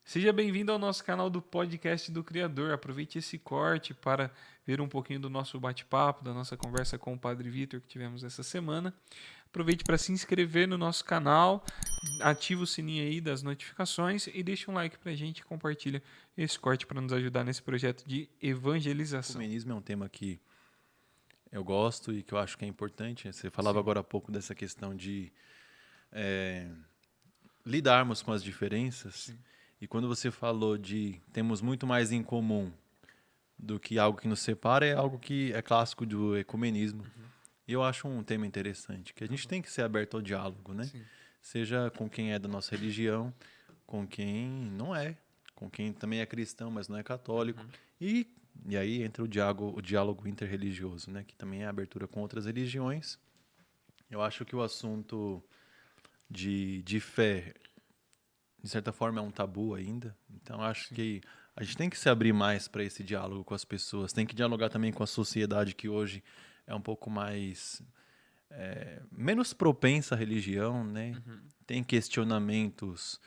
Seja bem-vindo ao nosso canal do Podcast do Criador. Aproveite esse corte para ver um pouquinho do nosso bate-papo, da nossa conversa com o Padre Vitor que tivemos essa semana. Aproveite para se inscrever no nosso canal, ativa o sininho aí das notificações e deixa um like para a gente e compartilha esse corte para nos ajudar nesse projeto de evangelização. Ecumenismo é um tema que eu gosto e que eu acho que é importante. Você falava Sim. agora há pouco dessa questão de lidarmos com as diferenças. Sim. E quando você falou de temos muito mais em comum do que algo que nos separa, é algo que é clássico do ecumenismo. E eu acho um tema interessante, que a gente tem que ser aberto ao diálogo, né? Sim. Seja com quem é da nossa religião, com quem não é, com quem também é cristão, mas não é católico. E aí entra o diálogo interreligioso, né? Que também é a abertura com outras religiões. Eu acho que o assunto de fé, de certa forma, é um tabu ainda. Então, acho Sim. que a gente tem que se abrir mais para esse diálogo com as pessoas. Tem que dialogar também com a sociedade que hoje é um pouco mais menos propensa à religião, né? Tem questionamentos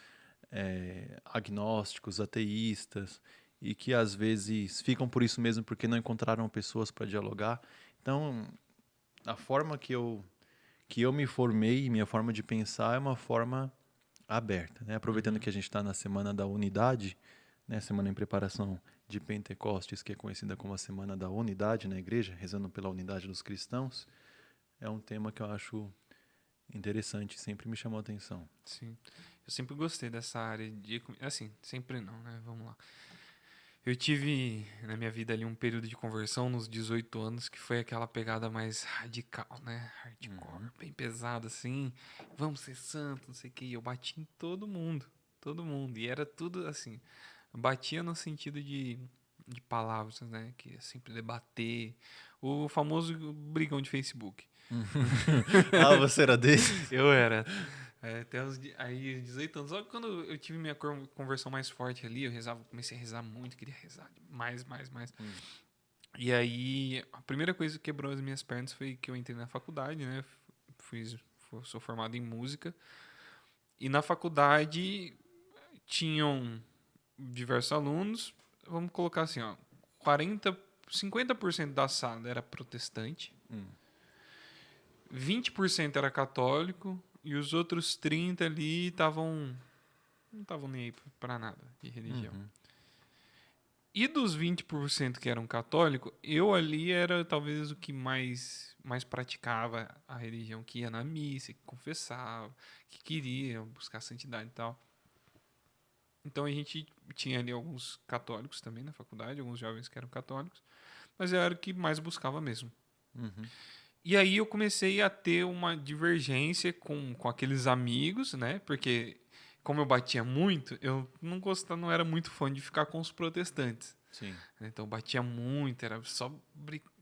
agnósticos, ateístas, e que às vezes ficam por isso mesmo porque não encontraram pessoas para dialogar. Então, a forma que eu me formei, minha forma de pensar é uma forma aberta, né? Aproveitando que a gente está na Semana da Unidade, né? Semana em preparação de Pentecostes, que é conhecida como a Semana da Unidade na igreja, rezando pela unidade dos cristãos, é um tema que eu acho interessante, sempre me chamou a atenção. Sim. Eu sempre gostei dessa área de... Assim, sempre não, né? Vamos lá. Eu tive na minha vida ali um período de conversão nos 18 anos que foi aquela pegada mais radical, né? Hardcore, bem pesada assim. Vamos ser santos, não sei o que. E eu bati em todo mundo, todo mundo. E era tudo assim. Batia no sentido de palavras, né? Que é sempre debater. O famoso brigão de Facebook. Ah, você era desses? Eu era. Até aí, 18 anos. Só que quando eu tive minha conversão mais forte ali, eu rezava, comecei a rezar muito, queria rezar mais, mais, mais. E aí, a primeira coisa que quebrou as minhas pernas foi que eu entrei na faculdade, né? Sou formado em música. E na faculdade tinham diversos alunos. Vamos colocar assim, ó. 50% da sala era protestante. 20% era católico. E os outros 30 ali não estavam nem aí pra nada de religião. E dos 20% que eram católicos, eu ali era talvez o que mais praticava a religião, que ia na missa, que confessava, que queria buscar santidade e tal. Então a gente tinha ali alguns católicos também na faculdade, alguns jovens que eram católicos, mas eu era o que mais buscava mesmo. E aí eu comecei a ter uma divergência com aqueles amigos, né? Porque como eu batia muito, eu não era muito fã de ficar com os protestantes. Sim. Então batia muito, era só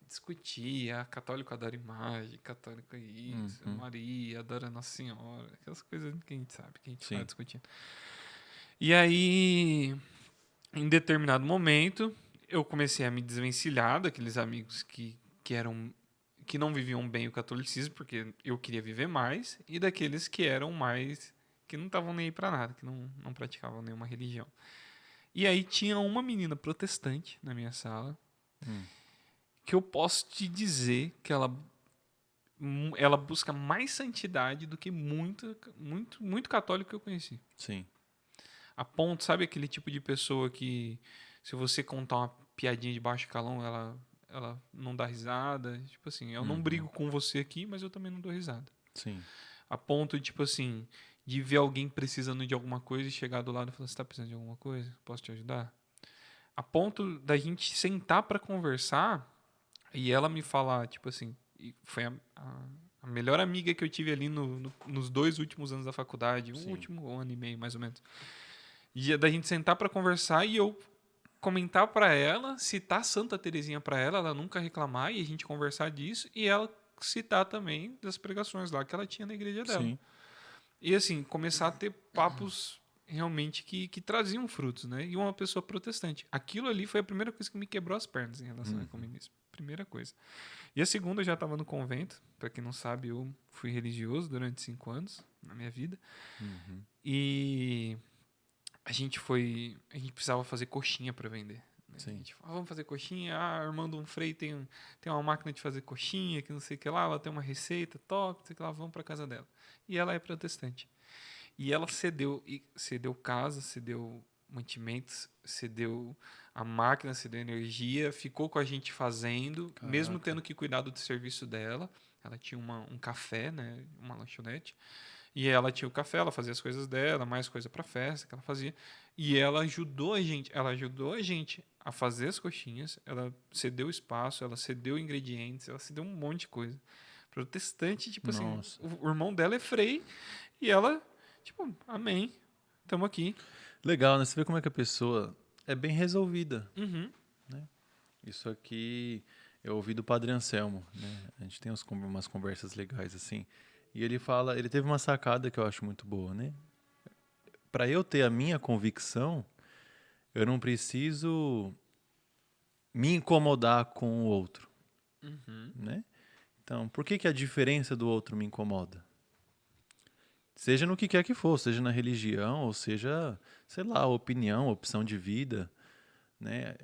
discutir. Católico adora imagem, católico é isso, Maria adora Nossa Senhora, aquelas coisas que a gente sabe, que a gente vai Sim. discutindo. E aí, em determinado momento, eu comecei a me desvencilhar daqueles amigos que não viviam bem o catolicismo, porque eu queria viver mais, e daqueles que eram mais que não estavam nem aí para nada, que não praticavam nenhuma religião. E aí tinha uma menina protestante na minha sala, que eu posso te dizer que ela busca mais santidade do que muito católico que eu conheci. Sim. A ponto, sabe aquele tipo de pessoa que se você contar uma piadinha de baixo calão, ela não dá risada. Tipo assim, eu não brigo com você aqui, mas eu também não dou risada. Sim. A ponto, tipo assim, de ver alguém precisando de alguma coisa e chegar do lado e falar, você tá precisando de alguma coisa? Posso te ajudar? A ponto da gente sentar pra conversar e ela me falar, tipo assim, e foi a melhor amiga que eu tive ali nos 2 últimos anos da faculdade, um Sim. último ano e meio, mais ou menos. E da gente sentar pra conversar e eu comentar pra ela, citar Santa Teresinha pra ela nunca reclamar e a gente conversar disso e ela citar também das pregações lá que ela tinha na igreja dela. Sim. E assim, começar a ter papos realmente que traziam frutos, né? E uma pessoa protestante. Aquilo ali foi a primeira coisa que me quebrou as pernas em relação ao comunismo. Primeira coisa. E a segunda, eu já estava no convento. Para quem não sabe, eu fui religioso durante 5 anos na minha vida. E a gente precisava fazer coxinha para vender. Né? A gente falou, vamos fazer coxinha. A irmã do Frei tem uma máquina de fazer coxinha, que não sei o que lá, ela tem uma receita top, não sei o que lá, vamos para casa dela. E ela é protestante. E ela cedeu casa, cedeu mantimentos, cedeu a máquina, cedeu energia, ficou com a gente fazendo, Caraca. mesmo tendo que cuidar do serviço dela. Ela tinha um café, né, uma lanchonete. E ela tinha o café, ela fazia as coisas dela, mais coisa para festa que ela fazia. E ela ajudou a gente a fazer as coxinhas, ela cedeu espaço, ela cedeu ingredientes, ela cedeu um monte de coisa. Protestante, tipo assim, o irmão dela é frei e ela, tipo, amém, tamo aqui. Legal, né? Você vê como é que a pessoa é bem resolvida. Uhum. Né? Isso aqui eu ouvi do Padre Anselmo, né? A gente tem umas conversas legais assim. E ele teve uma sacada que eu acho muito boa, né? Para eu ter a minha convicção, eu não preciso me incomodar com o outro, né? Então, por que a diferença do outro me incomoda? Seja no que quer que for, seja na religião, ou seja, sei lá, opinião, opção de vida, né?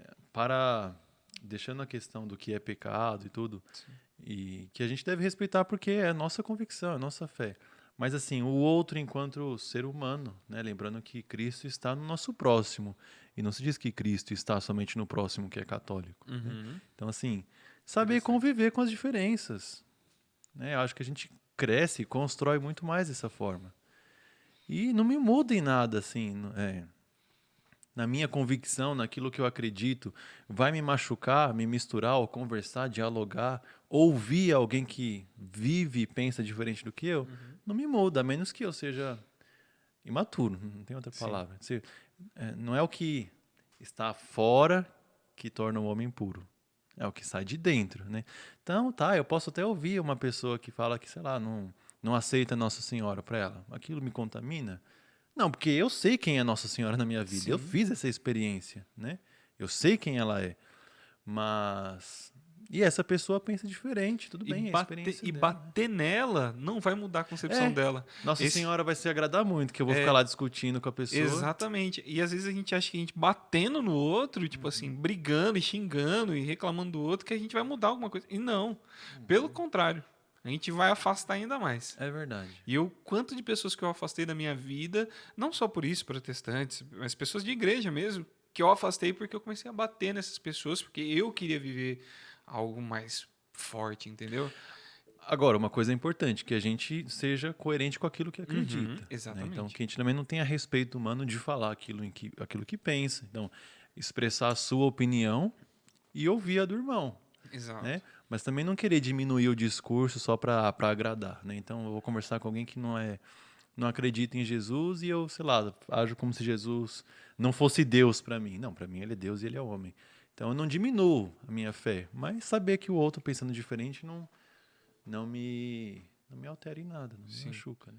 Deixando a questão do que é pecado e tudo, Sim. e que a gente deve respeitar porque é a nossa convicção, é a nossa fé. Mas assim, o outro enquanto ser humano, né? Lembrando que Cristo está no nosso próximo. E não se diz que Cristo está somente no próximo que é católico. Né? Então, assim, saber conviver com as diferenças. Né? Eu acho que a gente cresce e constrói muito mais dessa forma. E não me muda em nada, assim, na minha convicção, naquilo que eu acredito, vai me machucar, me misturar, ou conversar, dialogar, ouvir alguém que vive e pensa diferente do que eu, não me muda, a menos que eu seja imaturo, não tem outra palavra. Não é o que está fora que torna o homem puro. É o que sai de dentro, né? Então, eu posso até ouvir uma pessoa que fala que, sei lá, não aceita Nossa Senhora para ela. Aquilo me contamina? Não, porque eu sei quem é Nossa Senhora na minha vida. Sim. Eu fiz essa experiência, né? Eu sei quem ela é. Mas... E essa pessoa pensa diferente, tudo bem, é a experiência dela. Bater nela não vai mudar a concepção dela. Nossa Senhora vai se agradar muito, que eu vou ficar lá discutindo com a pessoa. Exatamente. E às vezes a gente acha que a gente batendo no outro, tipo assim, brigando e xingando e reclamando do outro, que a gente vai mudar alguma coisa. E não. Pelo contrário. A gente vai afastar ainda mais. É verdade. E o quanto de pessoas que eu afastei da minha vida, não só por isso, protestantes, mas pessoas de igreja mesmo, que eu afastei porque eu comecei a bater nessas pessoas, porque eu queria viver algo mais forte, entendeu? Agora, uma coisa importante, que a gente seja coerente com aquilo que acredita. Exatamente. Né? Então, que a gente também não tenha respeito humano de falar aquilo que pensa. Então, expressar a sua opinião e ouvir a do irmão. Exato. Né? Mas também não querer diminuir o discurso só para agradar. Né? Então, eu vou conversar com alguém que não acredita em Jesus e eu, sei lá, ajo como se Jesus não fosse Deus para mim. Não, para mim ele é Deus e ele é homem. Então, eu não diminuo a minha fé, mas saber que o outro pensando diferente não me altera em nada, não me machuca, né?